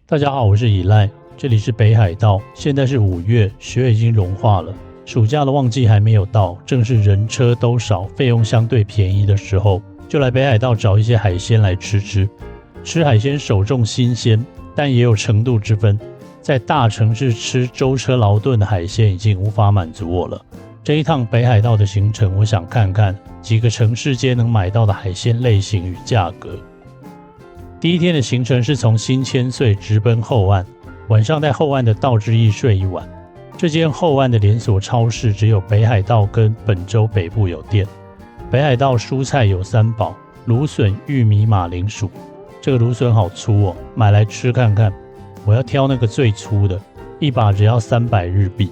大家好，我是以赖，这里是北海道。现在是5月，雪已经融化了，暑假的旺季还没有到，正是人车都少、费用相对便宜的时候，就来北海道找一些海鲜来吃吃。吃海鲜首重新鲜，但也有程度之分。在大城市吃舟车劳顿的海鲜已经无法满足我了。这一趟北海道的行程，我想看看几个城市间能买到的海鲜类型与价格。第一天的行程是从新千岁直奔后岸，晚上在后岸的道之驿睡一晚。这间后岸的连锁超市只有北海道跟本州北部有店。北海道蔬菜有3宝：芦笋、玉米、马铃薯。这个芦笋好粗哦，买来吃看看。我要挑那个最粗的，一把只要300日币。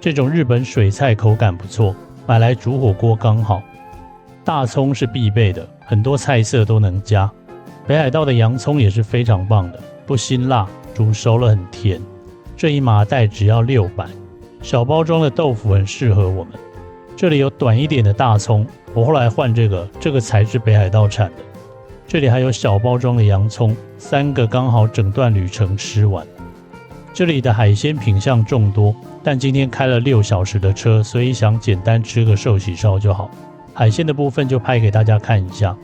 这种日本水菜口感不错，买来煮火锅刚好。大葱是必备的，很多菜色都能加。北海道的洋葱也是非常棒的，不辛辣，煮熟了很甜。这一麻袋只要600。小包装的豆腐很适合我们。这里有短一点的大葱，我后来换这个才是北海道产的。这里还有小包装的洋葱，3个刚好整段旅程吃完。这里的海鲜品项众多，但今天开了6小时的车，所以想简单吃个寿喜烧就好。海鲜的部分就拍给大家看一下。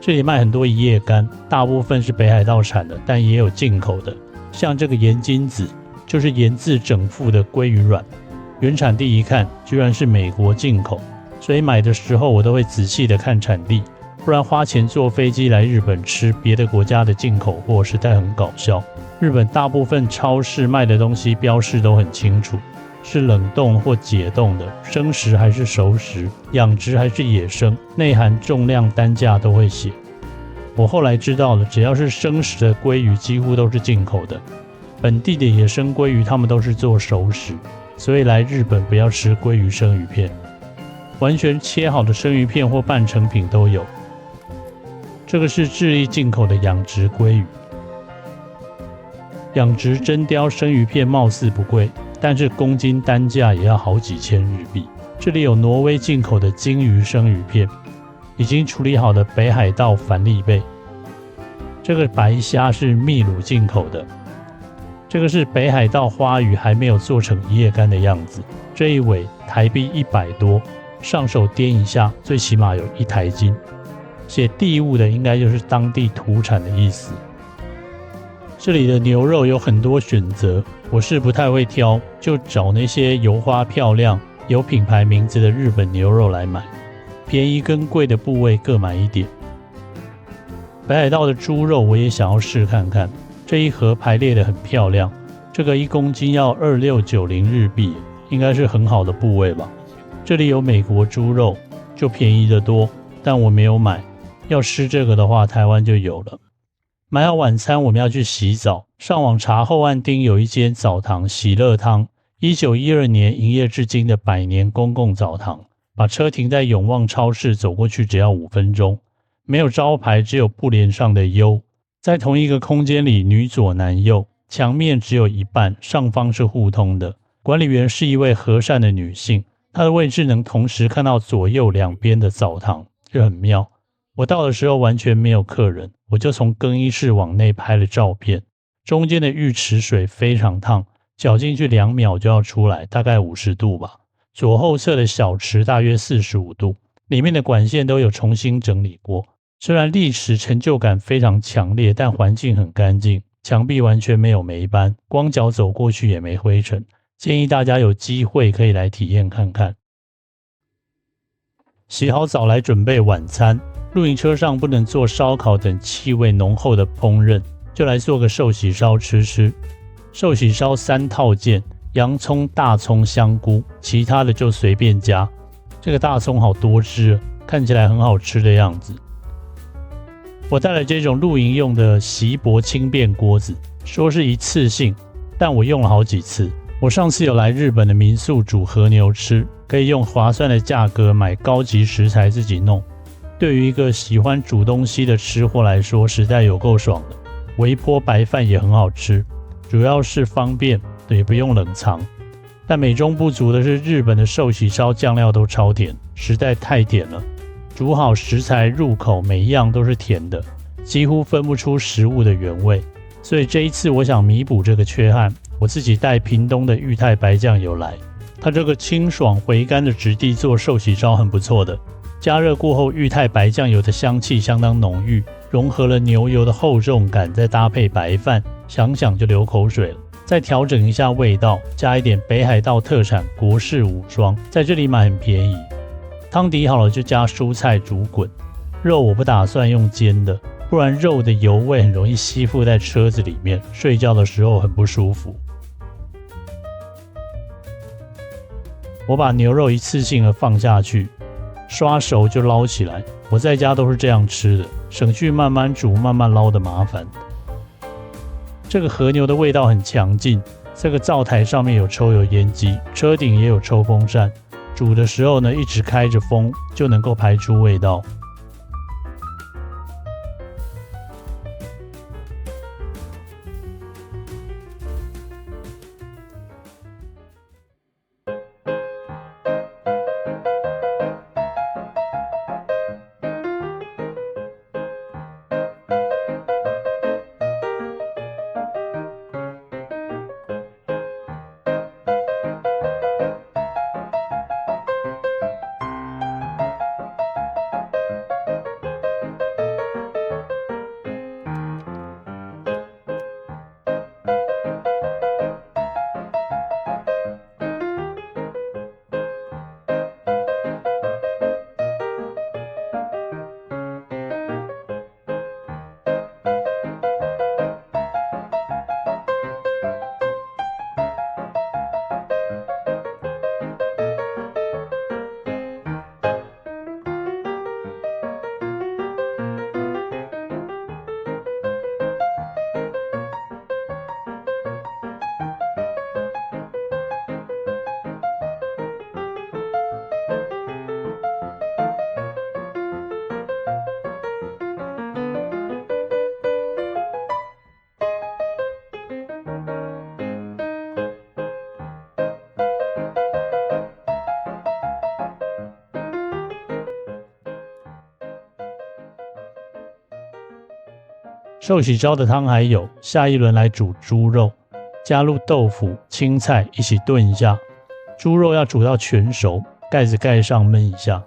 这里卖很多一夜干，大部分是北海道产的，但也有进口的。像这个盐金子，就是盐渍整副的鲑鱼卵，原产地一看，居然是美国进口，所以买的时候我都会仔细的看产地，不然花钱坐飞机来日本吃别的国家的进口货，实在很搞笑。日本大部分超市卖的东西标示都很清楚，是冷冻或解冻的，生食还是熟食，养殖还是野生，内含重量单价都会写。我后来知道了，只要是生食的鲑鱼几乎都是进口的，本地的野生鲑鱼他们都是做熟食，所以来日本不要吃鲑鱼生鱼片，完全切好的生鱼片或半成品都有。这个是智利进口的养殖鲑鱼，养殖真鲷生鱼片貌似不贵，但是公斤单价也要好几千日币。这里有挪威进口的金鱼生鱼片，已经处理好的北海道帆立贝。这个白虾是秘鲁进口的。这个是北海道花鱼，还没有做成一夜干的样子。这一尾台币100多，上手掂一下，最起码有1台斤。写地物的应该就是当地土产的意思。这里的牛肉有很多选择，我是不太会挑，就找那些油花漂亮、有品牌名字的日本牛肉来买，便宜跟贵的部位各买一点。北海道的猪肉我也想要试看看，这一盒排列的很漂亮，这个1公斤要2690日币，应该是很好的部位吧。这里有美国猪肉，就便宜得多，但我没有买，要吃这个的话台湾就有了。买好晚餐，我们要去洗澡。上网查后岸町有一间澡堂喜乐汤，1912年营业至今的100年公共澡堂。把车停在永旺超市，走过去只要5分钟。没有招牌，只有布帘上的优。在同一个空间里，女左男右，墙面只有一半，上方是互通的。管理员是一位和善的女性，她的位置能同时看到左右两边的澡堂，这很妙。我到的时候完全没有客人，我就从更衣室往内拍了照片。中间的浴池水非常烫，脚进去2秒就要出来，大概50度吧。左后侧的小池大约45度，里面的管线都有重新整理过。虽然历史成就感非常强烈，但环境很干净，墙壁完全没有霉斑，光脚走过去也没灰尘。建议大家有机会可以来体验看看。洗好澡来准备晚餐。露营车上不能做烧烤等气味浓厚的烹饪，就来做个寿喜烧吃吃。寿喜烧3套件，洋葱、大葱、香菇，其他的就随便加。这个大葱好多汁，看起来很好吃的样子。我带了这种露营用的锡箔轻便锅子，说是一次性，但我用了好几次。我上次有来日本的民宿煮和牛吃，可以用划算的价格买高级食材自己弄。对于一个喜欢煮东西的吃货来说，实在有够爽的。微波白饭也很好吃，主要是方便，也不用冷藏。但美中不足的是，日本的寿喜烧酱料都超甜，实在太甜了。煮好食材入口，每一样都是甜的，几乎分不出食物的原味。所以这一次我想弥补这个缺憾，我自己带屏东的裕泰白酱油来。它这个清爽回甘的质地做寿喜烧很不错的，加热过后裕泰白酱油的香气相当浓郁，融合了牛油的厚重感，再搭配白饭，想想就流口水了。再调整一下味道，加一点北海道特产国士无双，在这里买很便宜。汤底好了就加蔬菜煮滚，肉我不打算用煎的，不然肉的油味很容易吸附在车子里面，睡觉的时候很不舒服。我把牛肉一次性的放下去，刷熟就捞起来。我在家都是这样吃的，省去慢慢煮慢慢捞的麻烦。这个和牛的味道很强劲，这个灶台上面有抽油烟机，车顶也有抽风扇，煮的时候呢一直开着风，就能够排出味道。寿喜烧的汤还有，下一轮来煮猪肉，加入豆腐、青菜一起炖一下。猪肉要煮到全熟，盖子盖上焖一下。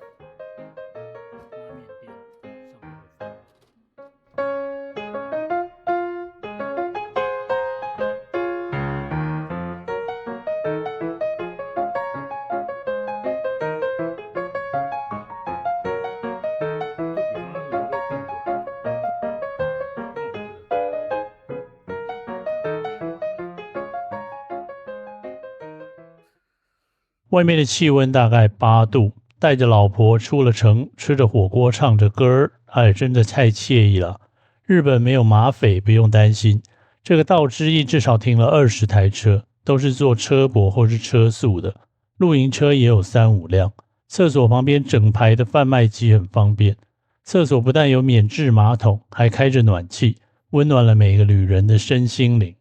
外面的气温大概8度，带着老婆出了城，吃着火锅唱着歌儿，哎，真的太惬意了。日本没有马匪，不用担心。这个道之驿至少停了20台车，都是坐车泊或是车宿的，露营车也有3-5辆。厕所旁边整排的贩卖机很方便。厕所不但有免治马桶，还开着暖气，温暖了每个旅人的身心灵。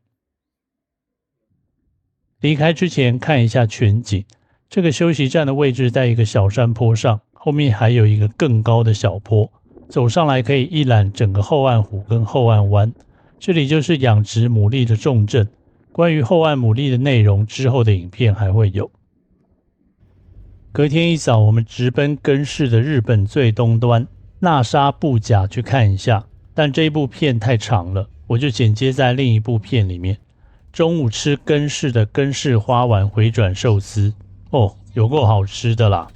离开之前看一下全景。这个休息站的位置在一个小山坡上，后面还有一个更高的小坡，走上来可以一览整个后岸湖跟后岸湾。这里就是养殖牡蛎的重镇，关于后岸牡蛎的内容之后的影片还会有。隔天一早我们直奔根室的日本最东端那沙布甲去看一下，但这一部片太长了，我就剪接在另一部片里面。中午吃根室的根室花丸回转寿司，哦，有够好吃的啦。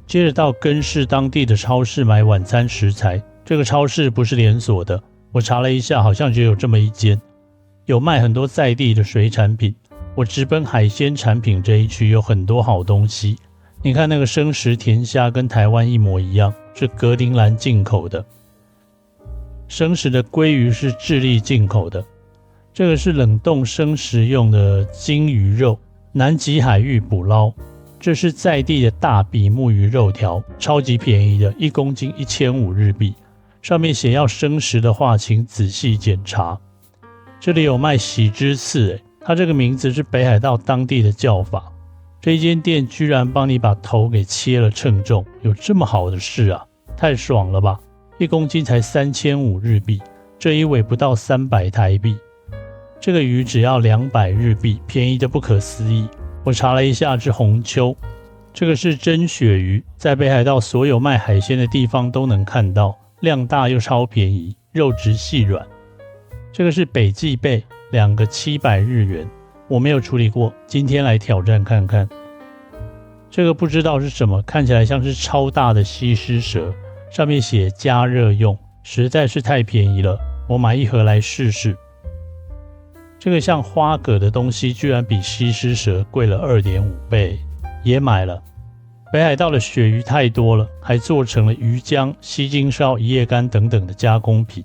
接着到根室当地的超市买晚餐食材，这个超市不是连锁的，我查了一下，好像就有这么一间，有卖很多在地的水产品。我直奔海鲜产品这一区，有很多好东西。你看那个生食甜虾跟台湾一模一样，是格陵兰进口的。生食的鲑鱼是智利进口的。这个是冷冻生食用的金鱼肉，南极海域捕捞。这是在地的大比目鱼肉条，超级便宜的，1公斤1500日币。上面写要生食的话，请仔细检查。这里有卖喜之刺，它这个名字是北海道当地的叫法。这一间店居然帮你把头给切了称重，有这么好的事啊？太爽了吧！1公斤才3500日币，这一尾不到300台币。这个鱼只要200日币，便宜的不可思议。我查了一下，是红秋，这个是真鳕鱼，在北海道所有卖海鲜的地方都能看到，量大又超便宜，肉质细软。这个是北极贝，2个700日元，我没有处理过，今天来挑战看看。这个不知道是什么，看起来像是超大的西施蛇，上面写加热用，实在是太便宜了，我买一盒来试试。这个像花蛤的东西居然比西施蛇贵了 2.5 倍，也买了。北海道的鳕鱼太多了，还做成了鱼浆、西京烧、一夜干等等的加工品。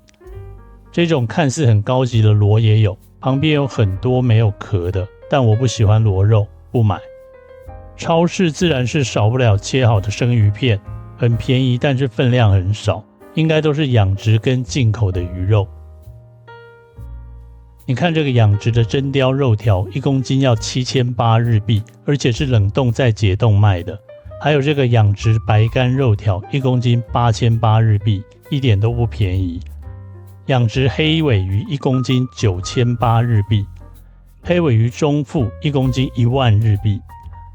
这种看似很高级的螺也有，旁边有很多没有壳的，但我不喜欢螺肉，不买。超市自然是少不了切好的生鱼片，很便宜，但是分量很少，应该都是养殖跟进口的鱼肉。你看这个养殖的真鲷肉条，1公斤要7800日币，而且是冷冻再解冻卖的。还有这个养殖白干肉条，1公斤8800日币，一点都不便宜。养殖黑尾鱼1公斤9800日币，黑尾鱼中腹1公斤10000日币。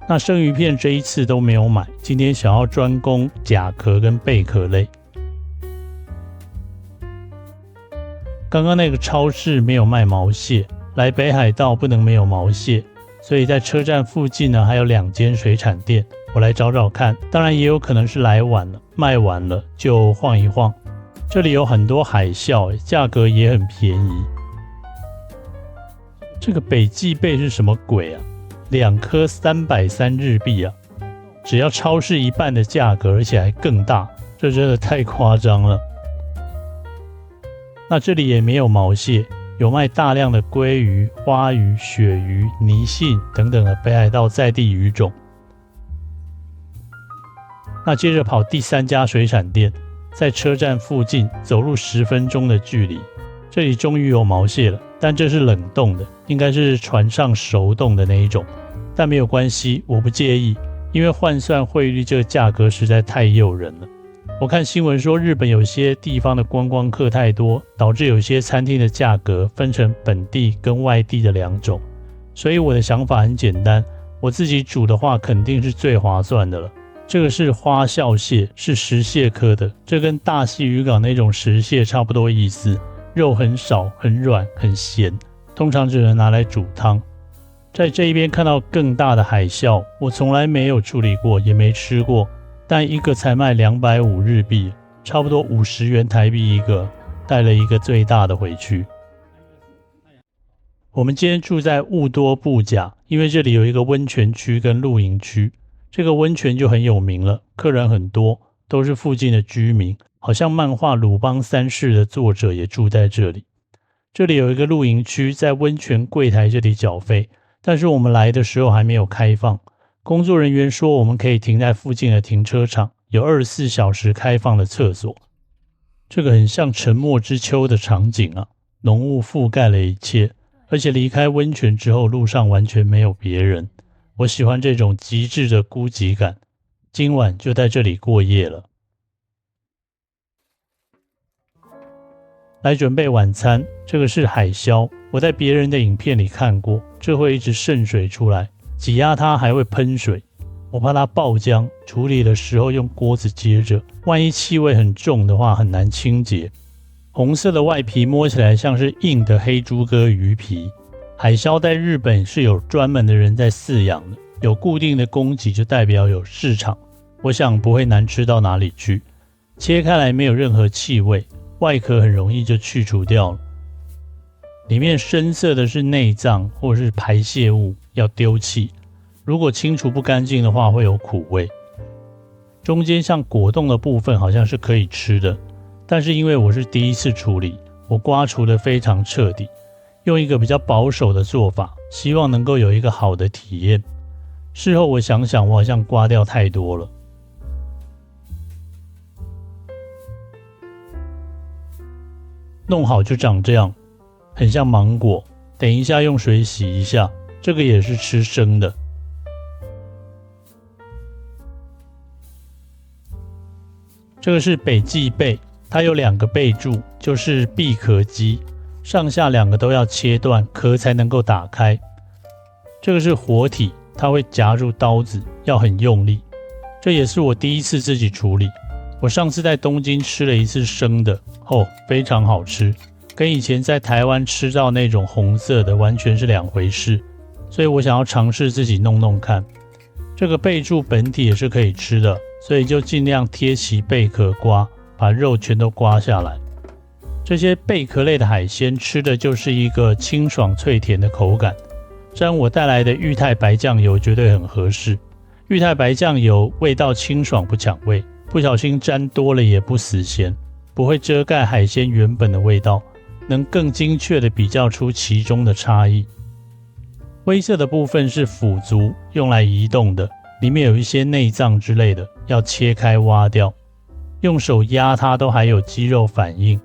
那生鱼片这一次都没有买，今天想要专攻甲壳跟贝壳类。刚刚那个超市没有卖毛蟹，来北海道不能没有毛蟹，所以在车站附近呢还有2间水产店，我来找找看。当然也有可能是来晚了，卖完了就晃一晃。这里有很多海鞘，价格也很便宜。这个北极贝是什么鬼啊？2颗330日币啊，只要超市一半的价格，而且还更大，这真的太夸张了。那这里也没有毛蟹，有卖大量的鲑鱼、花鱼、鳕鱼、泥信等等的北海道在地鱼种。那接着跑第3家水产店，在车站附近走路10分钟的距离，这里终于有毛蟹了，但这是冷冻的，应该是船上熟冻的那一种，但没有关系，我不介意，因为换算汇率这个价格实在太诱人了。我看新闻说日本有些地方的观光客太多，导致有些餐厅的价格分成本地跟外地的2种，所以我的想法很简单，我自己煮的话肯定是最划算的了。这个是花鞘蟹，是石蟹科的，这跟大溪渔港那种石蟹差不多意思，肉很少，很软，很咸，通常只能拿来煮汤。在这一边看到更大的海鞘，我从来没有处理过，也没吃过，但一个才卖250日币，差不多50元台币一个，带了一个最大的回去。我们今天住在雾多布甲，因为这里有一个温泉区跟露营区，这个温泉就很有名了，客人很多，都是附近的居民，好像漫画《鲁邦三世》的作者也住在这里。这里有一个露营区，在温泉柜台这里缴费，但是我们来的时候还没有开放。工作人员说我们可以停在附近的停车场，有24小时开放的厕所。这个很像沉默之丘的场景啊，浓雾覆盖了一切，而且离开温泉之后路上完全没有别人。我喜欢这种极致的孤寂感，今晚就在这里过夜了。来准备晚餐，这个是海鞘，我在别人的影片里看过，这会一直渗水出来，挤压它还会喷水，我怕它爆浆，处理的时候用锅子接着，万一气味很重的话很难清洁。红色的外皮摸起来像是硬的黑猪哥鱼皮。海鞘在日本是有专门的人在饲养的，有固定的供给就代表有市场，我想不会难吃到哪里去。切开来没有任何气味，外壳很容易就去除掉了。里面深色的是内脏或是排泄物，要丢弃。如果清除不干净的话会有苦味。中间像果冻的部分好像是可以吃的，但是因为我是第一次处理，我刮除得非常彻底，用一个比较保守的做法，希望能够有一个好的体验。事后我想想，我好像刮掉太多了。弄好就长这样，很像芒果，等一下用水洗一下，这个也是吃生的。这个是北极贝，它有2个备注，就是闭壳机，上下2个都要切断，壳才能够打开。这个是活体，它会夹入刀子，要很用力。这也是我第一次自己处理。我上次在东京吃了一次生的，非常好吃，跟以前在台湾吃到那种红色的完全是2回事，所以我想要尝试自己弄弄看。这个备注本体也是可以吃的，所以就尽量贴齐贝壳刮，把肉全都刮下来。这些贝壳类的海鲜吃的就是一个清爽脆甜的口感，沾我带来的裕泰白酱油绝对很合适。裕泰白酱油味道清爽不抢味，不小心沾多了也不死咸，不会遮盖海鲜原本的味道，能更精确地比较出其中的差异。灰色的部分是腐足，用来移动的，里面有一些内脏之类的，要切开挖掉，用手压它都还有肌肉反应。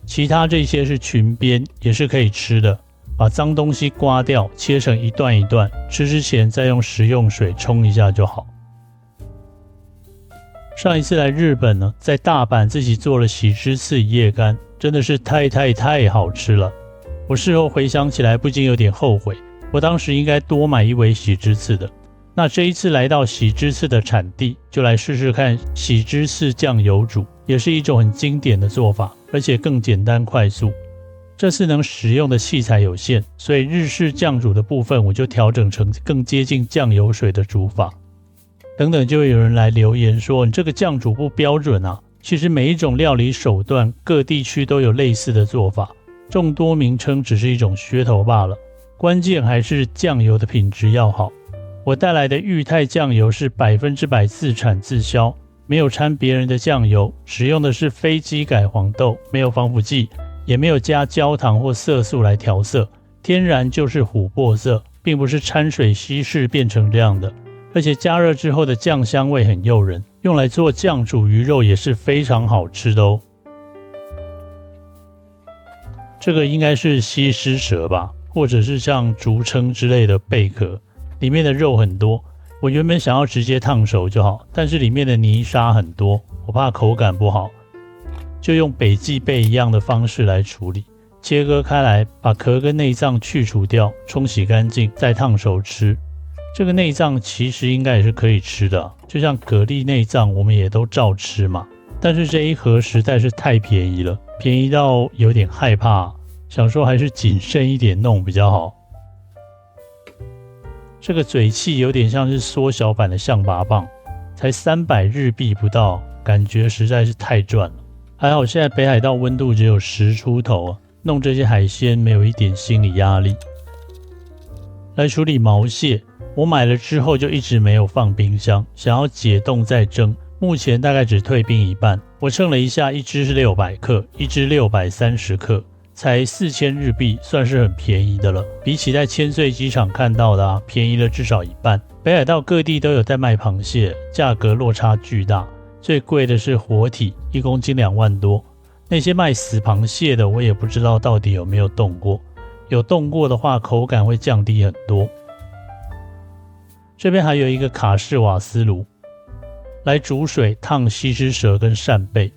其他这些是裙边，也是可以吃的，把脏东西刮掉，切成一段一段，吃之前再用食用水冲一下就好。上一次来日本呢，在大阪自己做了喜之次一夜干，真的是太好吃了。我事后回想起来不禁有点后悔，我当时应该多买1尾喜之次的。那这一次来到喜之次的产地，就来试试看喜之次酱油煮，也是一种很经典的做法，而且更简单快速。这次能使用的器材有限，所以日式酱煮的部分我就调整成更接近酱油水的煮法。等等就会有人来留言说你这个酱煮不标准啊。其实每一种料理手段各地区都有类似的做法，众多名称只是一种噱头罢了，关键还是酱油的品质要好。我带来的裕泰酱油是100%自产自销，没有掺别人的酱油，使用的是非基改黄豆，没有防腐剂，也没有加焦糖或色素来调色，天然就是琥珀色，并不是掺水稀释变成这样的。而且加热之后的酱香味很诱人，用来做酱煮鱼肉也是非常好吃的哦。这个应该是西施蛇吧，或者是像竹蛏之类的贝壳，里面的肉很多。我原本想要直接烫熟就好，但是里面的泥沙很多，我怕口感不好，就用北极贝一样的方式来处理，切割开来，把壳跟内脏去除掉，冲洗干净，再烫熟吃。这个内脏其实应该也是可以吃的，就像蛤蜊内脏我们也都照吃嘛。但是这一盒实在是太便宜了，便宜到有点害怕，想说还是谨慎一点弄比较好。这个嘴器有点像是缩小版的象拔蚌，才300日币不到，感觉实在是太赚了。还好现在北海道温度只有10出头，弄这些海鲜没有一点心理压力。来处理毛蟹，我买了之后就一直没有放冰箱，想要解冻再蒸，目前大概只退冰一半。我称了一下，一只是600克，一只630克，才4000日币，算是很便宜的了。比起在千岁机场看到的便宜了至少一半。北海道各地都有在卖螃蟹，价格落差巨大，最贵的是活体，1公斤2万多。那些卖死螃蟹的我也不知道到底有没有冻过，有冻过的话口感会降低很多。这边还有一个卡式瓦斯炉，来煮水烫西施蛇跟扇贝，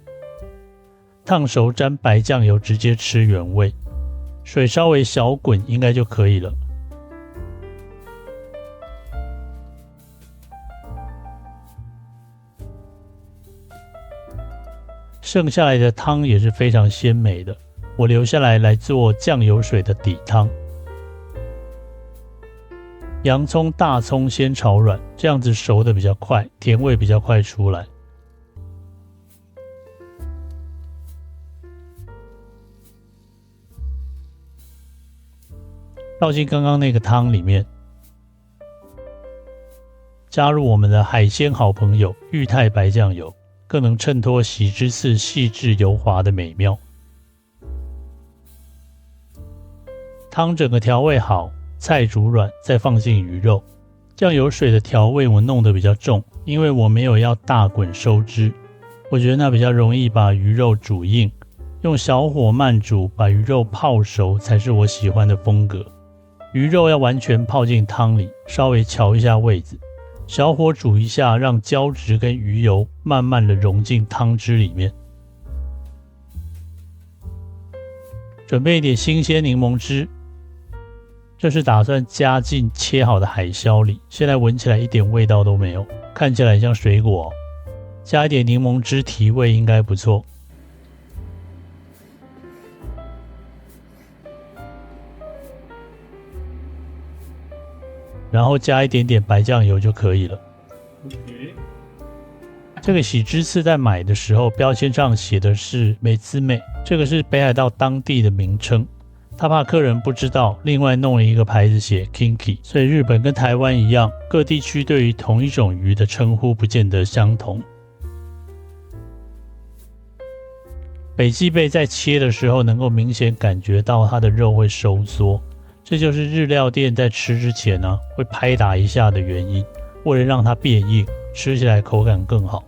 烫熟沾白酱油直接吃原味，水稍微小滚应该就可以了。剩下来的汤也是非常鲜美的，我留下来做酱油水的底汤。洋葱、大葱先炒软，这样子熟的比较快，甜味比较快出来。倒进刚刚那个汤里面，加入我们的海鲜好朋友裕泰白酱油，更能衬托喜之次细致油滑的美妙。汤整个调味好，菜煮软，再放进鱼肉。酱油水的调味我弄得比较重，因为我没有要大滚收汁，我觉得那比较容易把鱼肉煮硬，用小火慢煮，把鱼肉泡熟才是我喜欢的风格。鱼肉要完全泡进汤里，稍微调一下味子，小火煮一下，让胶质跟鱼油慢慢的融进汤汁里面。准备一点新鲜柠檬汁，这是打算加进切好的海椒里，现在闻起来一点味道都没有，看起来像水果哦。加一点柠檬汁提味应该不错。然后加一点点白酱油就可以了。这个喜之次在买的时候，标签上写的是美滋美，这个是北海道当地的名称。他怕客人不知道，另外弄了一个牌子写 Kinki， 所以日本跟台湾一样，各地区对于同一种鱼的称呼不见得相同。北极贝在切的时候，能够明显感觉到它的肉会收缩，这就是日料店在吃之前呢，会拍打一下的原因，为了让它变硬，吃起来口感更好。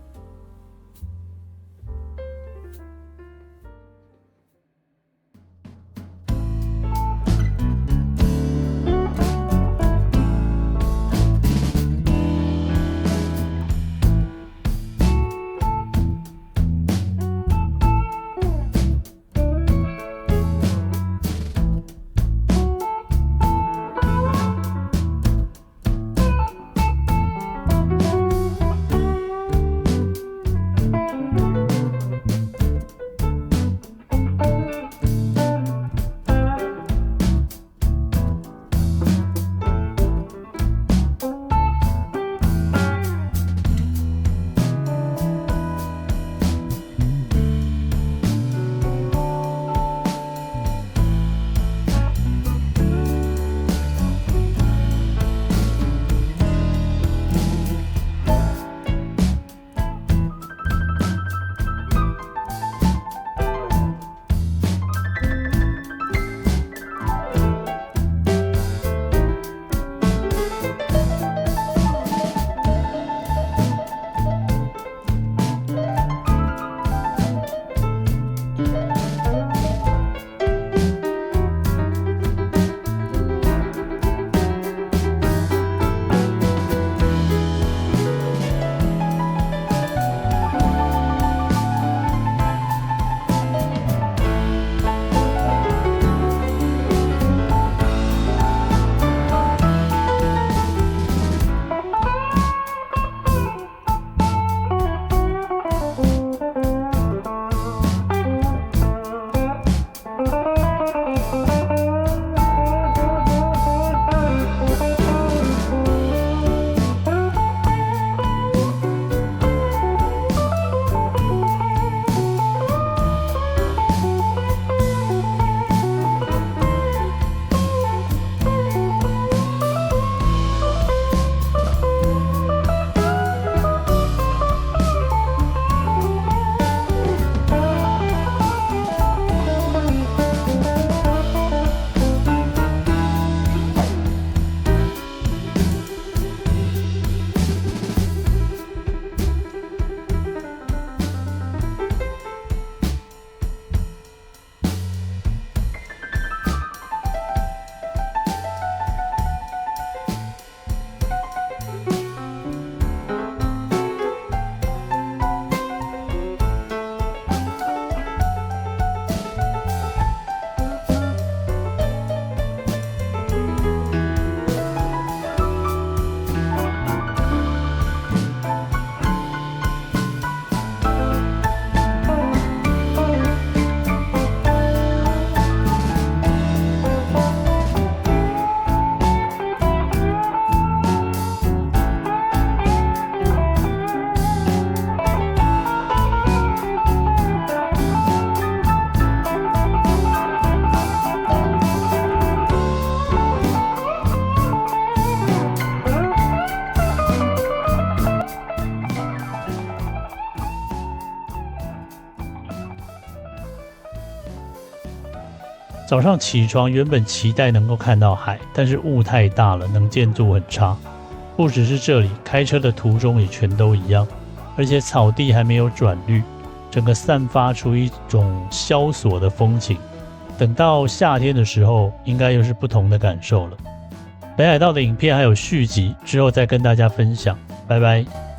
早上起床原本期待能够看到海，但是雾太大了，能见度很差。不只是这里，开车的途中也全都一样，而且草地还没有转绿，整个散发出一种萧索的风情。等到夏天的时候，应该又是不同的感受了。北海道的影片还有续集，之后再跟大家分享。拜拜。